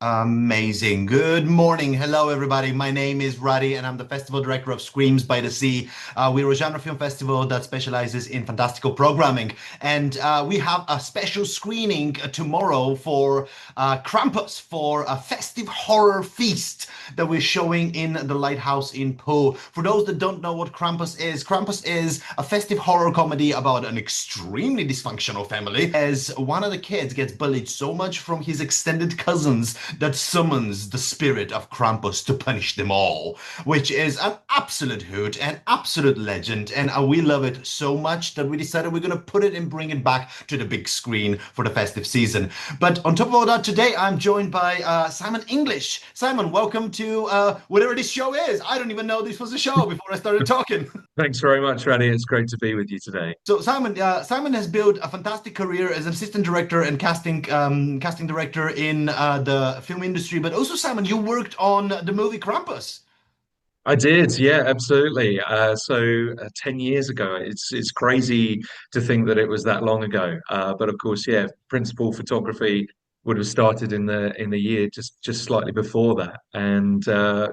Amazing. Good morning. Hello, everybody. My name is Radi, and I'm the festival director of Screams by the Sea. We're a genre film festival that specializes in fantastical programming. And we have a special screening tomorrow for Krampus, for a festive horror feast that we're showing in the Lighthouse in Poole. For those that don't know what Krampus is a festive horror comedy about an extremely dysfunctional family as one of the kids gets bullied so much from his extended cousins that summons the spirit of Krampus to punish them all, which is an absolute hoot, an absolute legend, and we love it so much that we decided we're going to put it and bring it back to the big screen for the festive season. But on top of all that, today I'm joined by Simon English. Simon, welcome to whatever this show is. I don't even know this was a show before I started talking. Thanks very much, Radi. It's great to be with you today. So Simon has built a fantastic career as assistant director and casting director in the film industry. But also, Simon, you worked on the movie Krampus. I did, yeah, absolutely. 10 years ago, it's crazy to think that it was that long ago. But of course, yeah, principal photography would have started in the year just slightly before that. And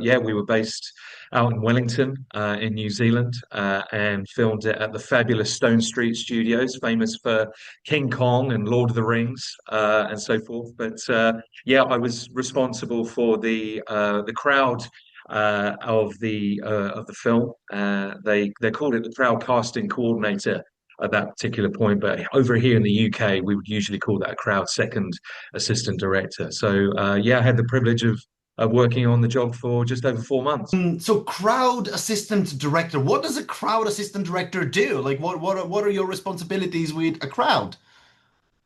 yeah, we were based out in Wellington, in New Zealand, and filmed it at the fabulous Stone Street Studios, famous for King Kong and Lord of the Rings, and so forth. But yeah, I was responsible for the crowd of the film. They called it the crowd casting coordinator at that particular point, but over here in the UK, we would usually call that a crowd second assistant director. So yeah, I had the privilege of working on the job for just over 4 months. So crowd assistant director, what does a crowd assistant director do? Like what are your responsibilities with a crowd?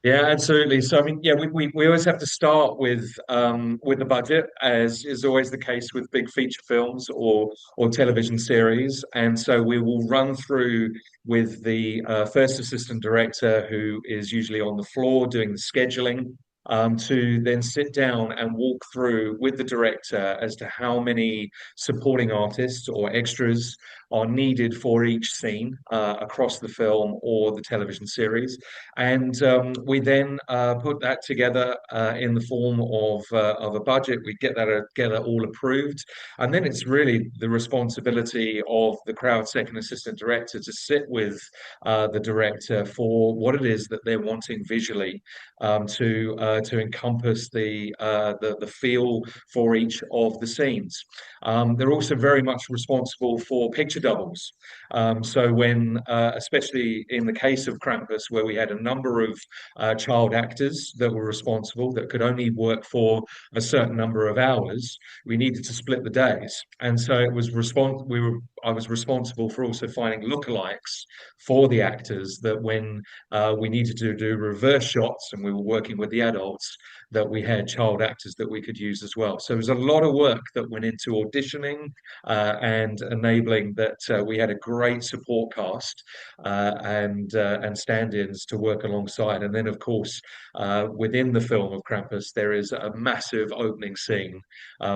Yeah, absolutely. So I mean, yeah, we always have to start with the budget, as is always the case with big feature films or television series. And so we will run through with the first assistant director, who is usually on the floor doing the scheduling, to then sit down and walk through with the director as to how many supporting artists or extras are needed for each scene across the film or the television series. And we then put that together in the form of a budget. We get that all approved, and then it's really the responsibility of the crowd second assistant director to sit with the director for what it is that they're wanting visually, to encompass the feel for each of the scenes. They're also very much responsible for picture doubles. So when, especially in the case of Krampus, where we had a number of child actors that were responsible that could only work for a certain number of hours, we needed to split the days, and so it was we were I was responsible for also finding lookalikes for the actors that when we needed to do reverse shots and we were working with the adults, that we had child actors that we could use as well. So there was a lot of work that went into auditioning and enabling that we had a great support cast and stand-ins to work alongside. And then, of course, within the film of Krampus, there is a massive opening scene,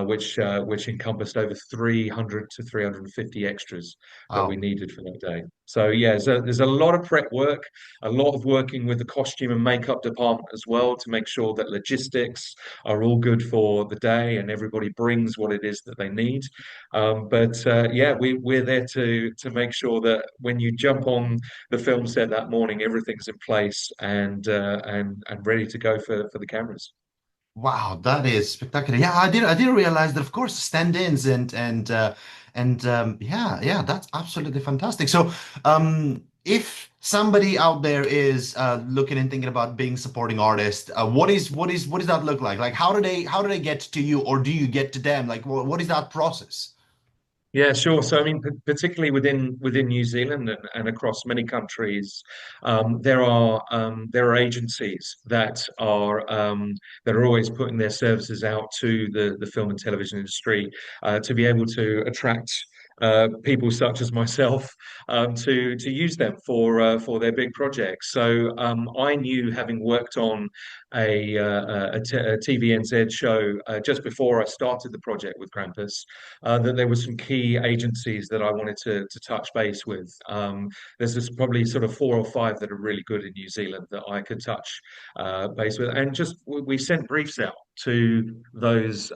which encompassed over 300 to 350 extras that we Wow. needed for that day. So yeah, there's a lot of prep work, a lot of working with the costume and makeup department as well to make sure that logistics are all good for the day and everybody brings what it is that they need. But yeah, we're there to make sure that when you jump on the film set that morning, everything's in place and ready to go for the cameras. Wow, that is spectacular. Yeah, I didn't realize that of course stand-ins and yeah, that's absolutely fantastic. So if somebody out there is looking and thinking about being supporting artist, what does that look like? Like how do they get to you or do you get to them? Like what is that process? Yeah, sure. So, I mean, particularly within New Zealand and across many countries, there are agencies that are always putting their services out to the film and television industry to be able to attract people such as myself to use them for their big projects. So, I knew, having worked on a TVNZ show just before I started the project with Krampus, that there were some key agencies that I wanted to touch base with. There's just probably sort of four or five that are really good in New Zealand that I could touch base with, and just we sent briefs out. to those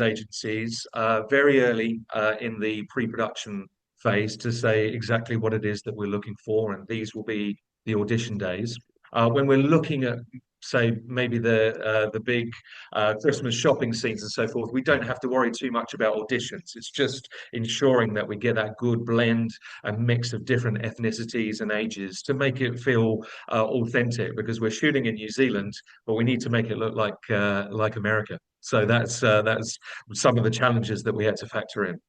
agencies very early in the pre-production phase to say exactly what it is that we're looking for, and these will be the audition days. When we're looking at, say, maybe the big Christmas shopping scenes and so forth, we don't have to worry too much about auditions. It's just ensuring that we get that good blend and mix of different ethnicities and ages to make it feel authentic. Because we're shooting in New Zealand, but we need to make it look like America. So that's some of the challenges that we had to factor in.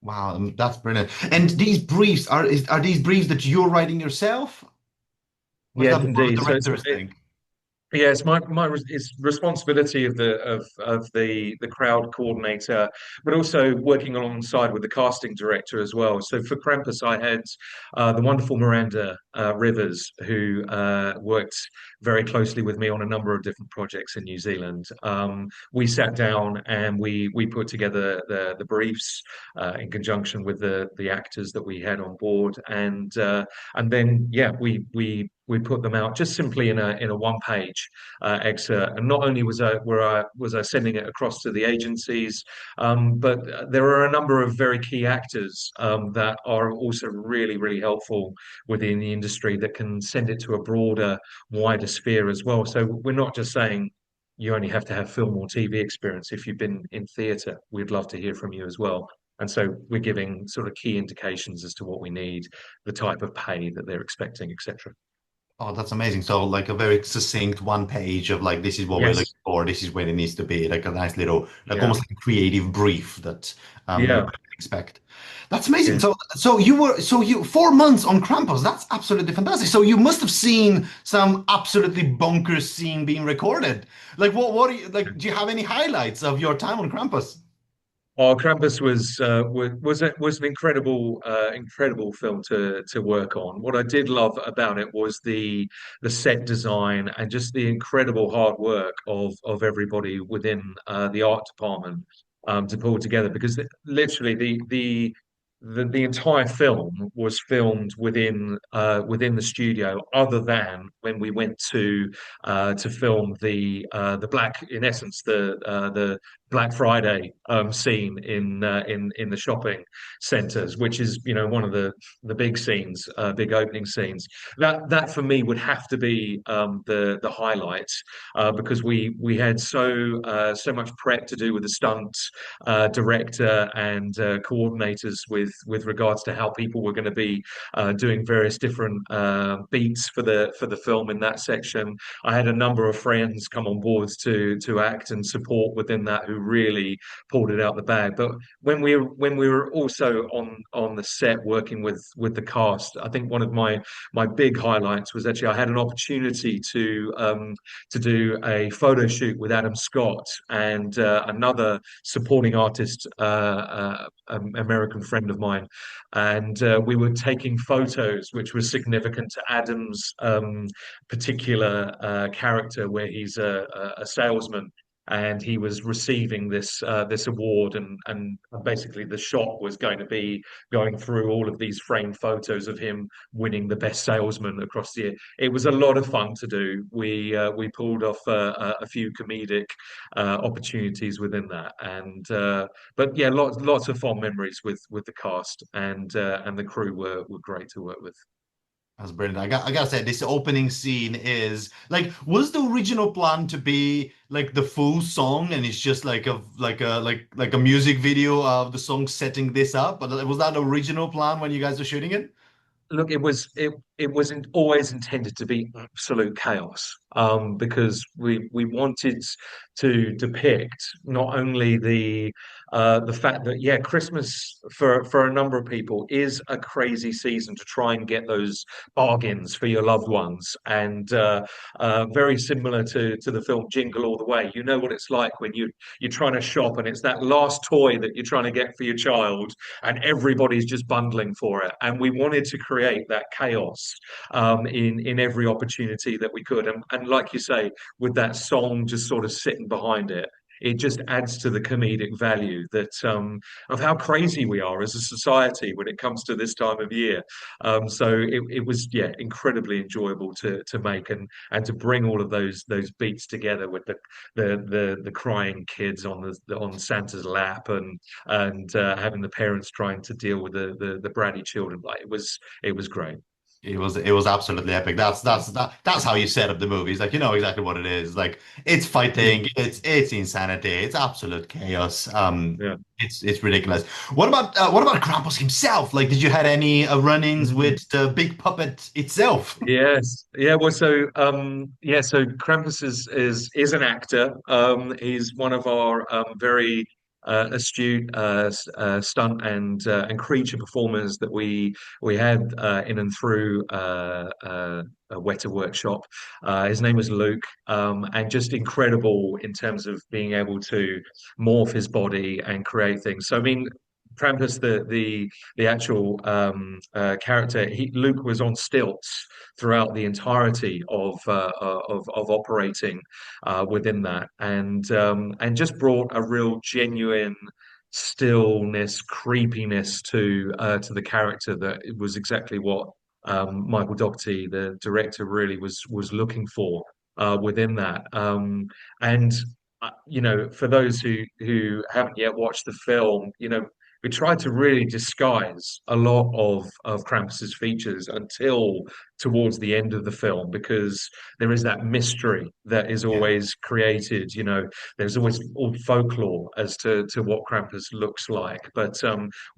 Wow, that's brilliant. And these briefs are these briefs that you're writing yourself, or is Yes, that more of indeed. a So director's thing? yeah, it's responsibility of the crowd coordinator, but also working alongside with the casting director as well. So for Krampus, I had the wonderful Miranda Rivers, who worked very closely with me on a number of different projects in New Zealand. We sat down and we put together the briefs in conjunction with the actors that we had on board, and then yeah, we put them out just simply in a one page excerpt. And not only was I sending it across to the agencies, but there are a number of very key actors that are also really helpful within the industry that can send it to a broader, wider sphere as well. So we're not just saying you only have to have film or TV experience. If you've been in theatre, we'd love to hear from you as well. And so we're giving sort of key indications as to what we need, the type of pay that they're expecting, etc. Oh, that's amazing. So like a very succinct one page of like this is what we're looking Yes. for, this is where it needs to be, like a nice little like Yeah. almost like a creative brief that you Yeah. could expect. That's amazing. Yeah. So you 4 months on Krampus. That's absolutely fantastic. So you must have seen some absolutely bonkers scene being recorded. Like what are you like, do you have any highlights of your time on Krampus? Oh, Krampus was an incredible film to work on. What I did love about it was the set design and just the incredible hard work of everybody within the art department to pull together. Because literally the entire film was filmed within the studio, other than when we went to film the Black, in essence, the Black Friday scene in the shopping centres, which is one of the big scenes, big opening scenes. That for me would have to be the highlight, because we had so much prep to do with the stunt director and coordinators with regards to how people were going to be doing various different beats for the film in that section. I had a number of friends come on board to act and support within that, who really pulled it out the bag. But when we were also on the set working with the cast, I think one of my big highlights was actually I had an opportunity to do a photo shoot with Adam Scott and another supporting artist, American friend of mine, and we were taking photos which was significant to Adam's particular character, where he's a salesman, and he was receiving this award, and basically the shot was going to be going through all of these framed photos of him winning the best salesman across the year. It was a lot of fun to do. We pulled off a few comedic opportunities within that, and but yeah, lots of fond memories with the cast, and the crew were great to work with. That's brilliant. I gotta say, this opening scene is like, was the original plan to be like the full song, and it's just like a music video of the song setting this up? But was that the original plan when you guys were shooting it? Look, it wasn't always intended to be absolute chaos, because we wanted to depict not only the fact that, yeah, Christmas for a number of people is a crazy season to try and get those bargains for your loved ones, and very similar to the film Jingle All the Way. You know what it's like when you're trying to shop, and it's that last toy that you're trying to get for your child, and everybody's just bundling for it. And we wanted to create that chaos in every opportunity that we could. And like you say, with that song just sort of sitting behind it, it just adds to the comedic value that of how crazy we are as a society when it comes to this time of year. So it was, yeah, incredibly enjoyable to make and to bring all of those beats together with the crying kids on on Santa's lap and having the parents trying to deal with the bratty children. Like it was great. It was absolutely epic. That's how you set up the movies. Like you know exactly what it is. Like it's Yeah, fighting, it's insanity, it's absolute chaos. yeah. It's ridiculous. What about Krampus himself? Like, did you had any run-ins Mhm. with the big puppet itself? Yes, yeah. Well, so Krampus is an actor. He's one of our very astute stunt and creature performers that we had in and through a Weta workshop. His name was Luke, and just incredible in terms of being able to morph his body and create things. So I mean, Krampus, the actual character, Luke was on stilts throughout the entirety of operating within that, and just brought a real genuine stillness, creepiness to the character that it was exactly what Michael Dougherty, the director, really was looking for within that. And you know, for those who haven't yet watched the film, you know, we tried to really disguise a lot of Krampus's features until towards the end of the film because there is that mystery that is Yeah. always created. You know, there's always all folklore as to what Krampus looks like, but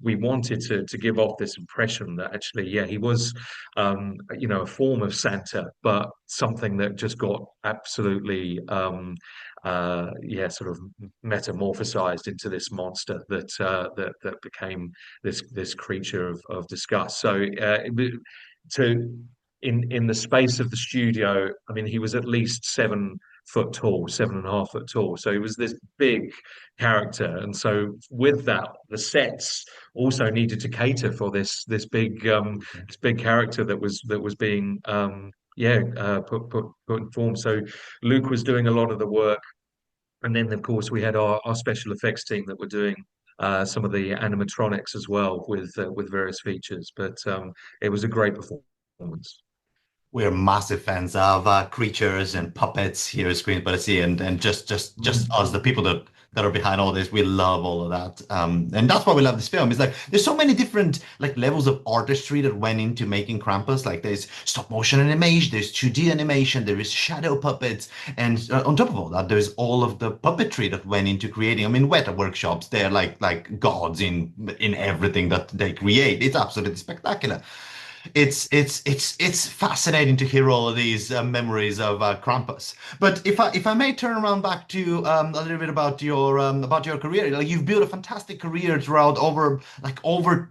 we wanted to give off this impression that actually, yeah, he was, you know, a form of Santa, but something that just got absolutely. Yeah, sort of metamorphosized into this monster that became this creature of disgust. So to in the space of the studio, I mean, he was at least 7 foot tall, 7.5 foot tall. So he was this big character, and so with that, the sets also needed to cater for this big character that was being yeah put in form. So Luke was doing a lot of the work, and then, of course, we had our special effects team that were doing some of the animatronics as well with various features. But it was a great performance. We're massive fans of creatures and puppets here at Screens by the Sea, and just us, the people that are behind all this. We love all of that, and that's why we love this film. It's like there's so many different like levels of artistry that went into making Krampus. Like there's stop motion animation, there's 2D animation, there is shadow puppets, and on top of all that, there's all of the puppetry that went into creating. I mean, Weta workshops, they're like gods in everything that they create. It's absolutely spectacular. It's fascinating to hear all of these memories of Krampus. But if I may turn around back to a little bit about your career, like you've built a fantastic career throughout over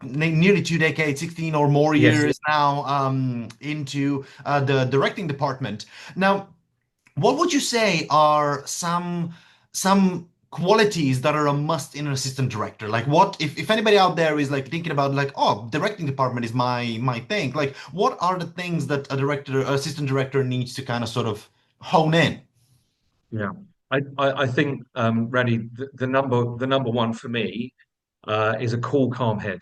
nearly 2 decades, 16 or more Yes. years now into the directing department. Now, what would you say are some qualities that are a must in an assistant director? Like what if anybody out there is like thinking about like, oh, directing department is my thing. Like what are the things that a director, assistant director needs to kind of sort of hone in? Yeah. I think Radi, the number one for me is a cool, calm head.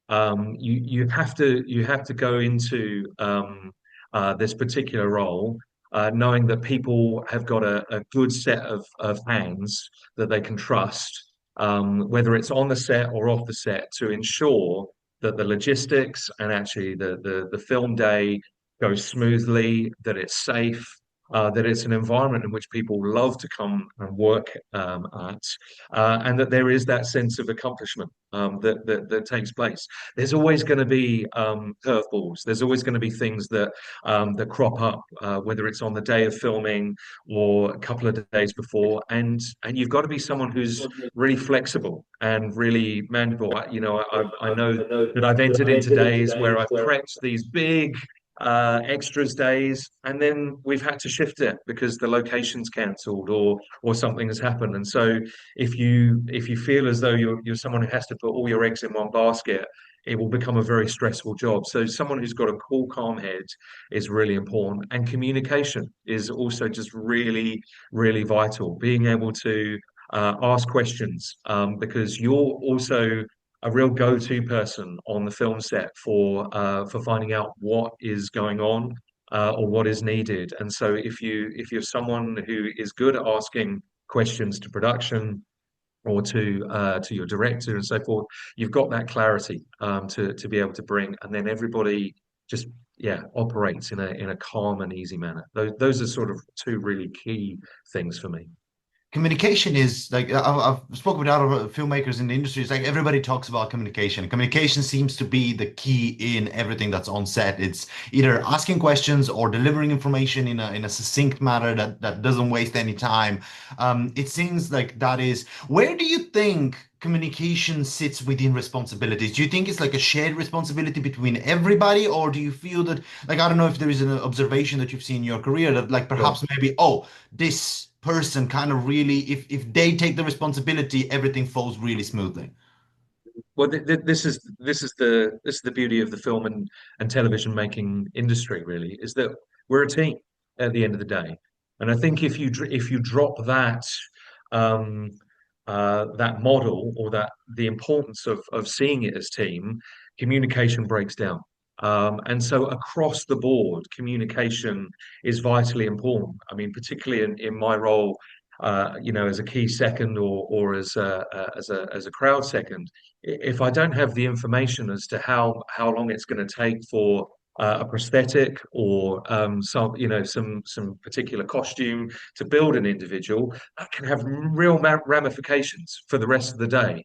You have to go into this particular role knowing that people have got a good set of hands that they can trust, whether it's on the set or off the set, to ensure that the logistics and actually the film day goes smoothly, that it's safe. That it's an environment in which people love to come and work at, and that there is that sense of accomplishment that takes place. There's always going to be curveballs. There's always going to be things that crop up, whether it's on the day of filming or a couple of days before, and you've got to be someone who's really flexible and really manageable. You know, I know that I've entered into days where I've prepped these big extras days, and then we've had to shift it because the location's cancelled or something has happened. And so if you feel as though you're someone who has to put all your eggs in one basket, it will become a very stressful job. So someone who's got a cool, calm head is really important, and communication is also just really, really vital. Being able to ask questions, because you're also a real go-to person on the film set for finding out what is going on, or what is needed. And so if you're someone who is good at asking questions to production or to your director and so forth, you've got that clarity, to be able to bring, and then everybody just, yeah, operates in a calm and easy manner. Those are sort of two really key things for me. Communication is like I've spoken with other filmmakers in the industry. It's like everybody talks about communication. Communication seems to be the key in everything that's on set. It's either asking questions or delivering information in a succinct manner that doesn't waste any time. It seems like that is where do you think communication sits within responsibilities? Do you think it's like a shared responsibility between everybody, or do you feel that like I don't know if there is an observation that you've seen in your career that like Sure. perhaps maybe this person kind of really if they take the responsibility everything falls really smoothly. Well, this is the beauty of the film and television making industry, really, is that we're a team at the end of the day. And I think if you drop um, that model, or that the importance of seeing it as team, communication breaks down. And so across the board, communication is vitally important. I mean, particularly in my role, as a key second, or as a crowd second, if I don't have the information as to how long it's going to take for a prosthetic, or some particular costume to build an individual, that can have real ramifications for the rest of the day.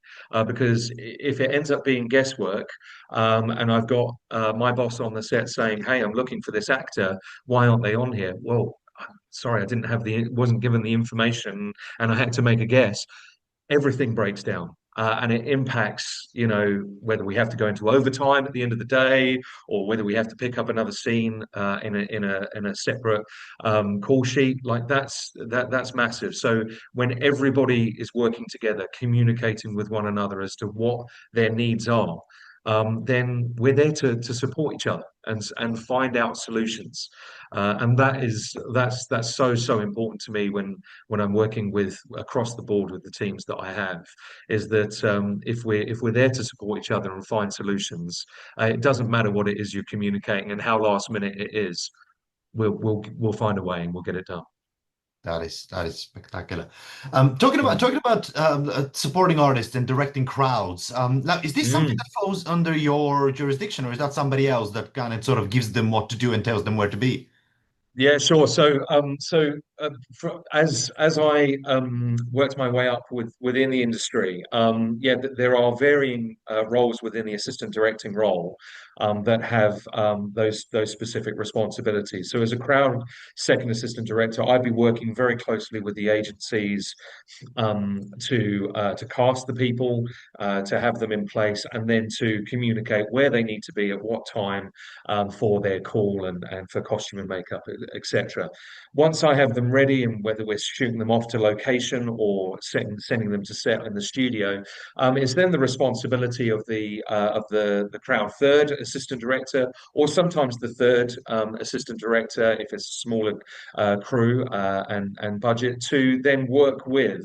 Because if it ends up being guesswork, and I've got my boss on the set saying, "Hey, I'm looking for this actor. Why aren't they on here?" Well, sorry, I didn't have wasn't given the information, and I had to make a guess. Everything breaks down. And it impacts, whether we have to go into overtime at the end of the day, or whether we have to pick up another scene in a separate call sheet. Like that's massive. So when everybody is working together, communicating with one another as to what their needs are, then we're there to support each other and find out solutions. And that's so important to me when I'm working with across the board with the teams that I have, is that if we're there to support each other and find solutions, it doesn't matter what it is you're communicating and how last minute it is. We'll find a way and we'll get it done. That is spectacular. Talking about supporting artists and directing crowds. Now, is this something Mm. that falls under your jurisdiction, or is that somebody else that kind of sort of gives them what to do and tells them where to be? Yeah, sure. As I worked my way up within the industry, yeah, there are varying roles within the assistant directing role, that have those specific responsibilities. So, as a crowd second assistant director, I'd be working very closely with the agencies, to cast the people, to have them in place, and then to communicate where they need to be at what time, for their call, and for costume and makeup, etc. Once I have them ready, and whether we're shooting them off to location or sending them to set in the studio, it's then the responsibility of the crowd third assistant director, or sometimes the third assistant director, if it's a smaller crew and budget, to then work with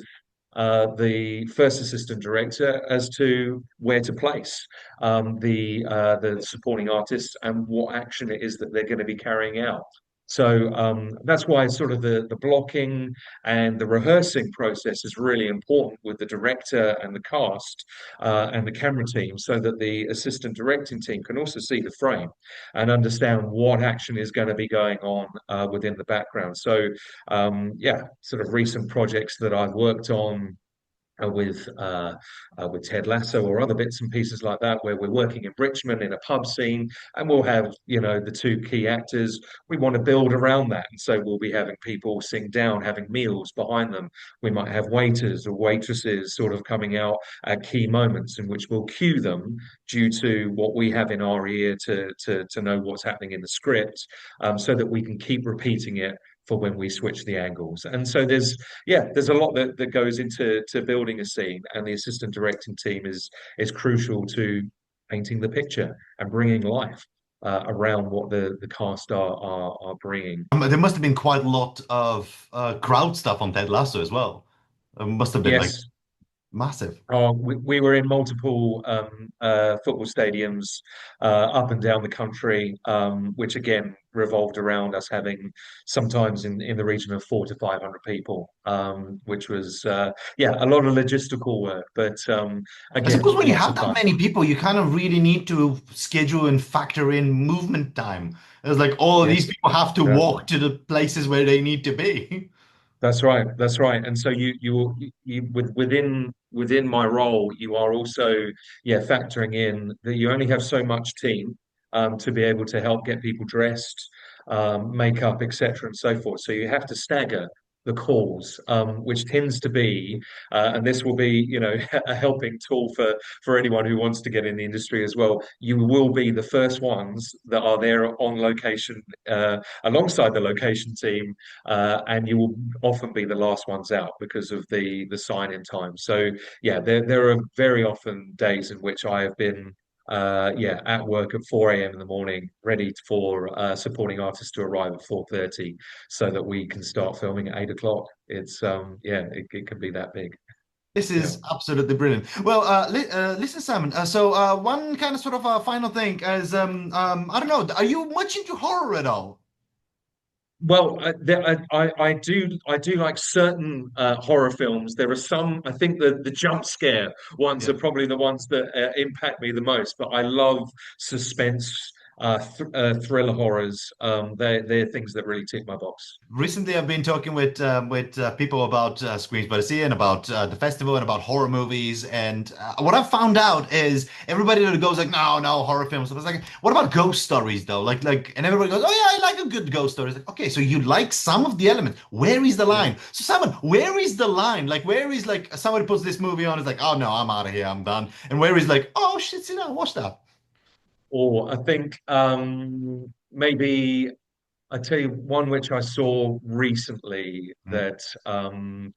the first assistant director as to where to place the supporting artists and what action it is that they're going to be carrying out. So that's why sort of the blocking and the rehearsing process is really important with the director and the cast, and the camera team, so that the assistant directing team can also see the frame and understand what action is going to be going on within the background. So yeah, sort of recent projects that I've worked on, with Ted Lasso or other bits and pieces like that, where we're working in Richmond in a pub scene, and we'll have the two key actors. We want to build around that, and so we'll be having people sitting down, having meals behind them. We might have waiters or waitresses sort of coming out at key moments, in which we'll cue them due to what we have in our ear to know what's happening in the script, so that we can keep repeating it for when we switch the angles. And so there's a lot that goes into building a scene, and the assistant directing team is crucial to painting the picture and bringing life around what the cast are bringing. There must have been quite a lot of crowd stuff on Ted Lasso as well. It must have been like Yes. massive. Oh, we were in multiple football stadiums up and down the country, which again revolved around us having sometimes in the region of 400 to 500 people, which was yeah, a lot of logistical work, but I suppose again, when you lots have of that fun. many people, you kind of really need to schedule and factor in movement time. It's like all of these Yes. people have to Yeah. walk to the places where they need to be. That's right. That's right. And so within my role, you are also yeah factoring in that you only have so much team to be able to help get people dressed, makeup, etc., and so forth. So you have to stagger the calls, which tends to be, and this will be a helping tool for anyone who wants to get in the industry as well. You will be the first ones that are there on location alongside the location team and you will often be the last ones out because of the sign-in time. So yeah, there are very often days in which I have been yeah at work at 4 a.m. in the morning, ready for supporting artists to arrive at 4:30, so that we can start filming at 8 o'clock. It's yeah, it can be that big. This Yeah. is absolutely brilliant. Well, listen, Simon. One kind of sort of final thing is, I don't know, are you much into horror at all? Well, I do like certain horror films. There are some. I think the jump scare ones Yeah. are probably the ones that impact me the most. But I love suspense, thriller horrors. They're things that really tick my box. Recently, I've been talking with people about Screams by the Sea and about the festival and about horror movies. And what I've found out is everybody that goes like, no, no, horror films. I was like, what about ghost stories though? And everybody goes, oh yeah, I like a good ghost story. It's like, okay, so you like some of the elements. Where is the Yeah. line? So, Simon, where is the line? Like, where is like somebody puts this movie on? It's like, oh no, I'm out of here, I'm done. And where is like, oh shit, sit down, watch that. Or I think maybe I tell you one which I saw recently Mm.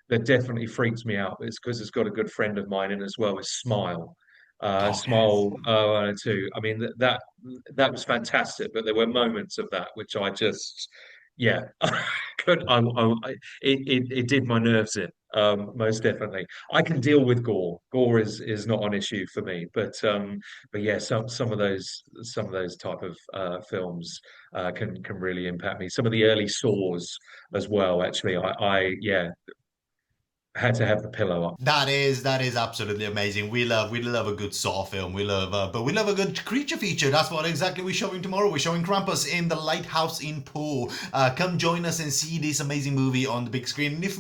that definitely freaks me out. It's because it's got a good friend of mine in as well. Is Smile, Oh yes. Smile 002. I mean that was fantastic, but there were moments of that which I just yeah could it did my nerves in. Most definitely. I can deal with gore. Gore is not an issue for me, but yeah, some of those type of films can really impact me. Some of the early Saws as well. Actually, I yeah had to have the pillow up. That is absolutely amazing. We love a good Saw film. But we love a good creature feature. That's what exactly we're showing tomorrow. We're showing Krampus in the Lighthouse in Poole. Come join us and see this amazing movie on the big screen. And if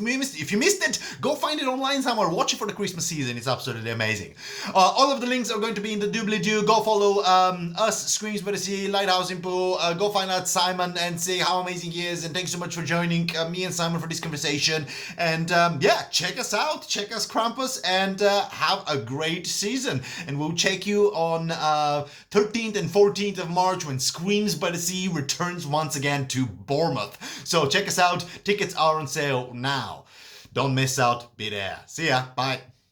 you missed it, go find it online somewhere. Watch it for the Christmas season. It's absolutely amazing. All of the links are going to be in the doobly-doo. Go follow us, Screams by the Sea, Lighthouse in Poole. Go find out Simon and see how amazing he is. And thanks so much for joining me and Simon for this conversation. And yeah, check us out, check us Krampus, and have a great season. And we'll check you on 13th and 14th of March when Screams by the Sea returns once again to Bournemouth. So check us out. Tickets are on sale now. Don't miss out. Be there. See ya. Bye.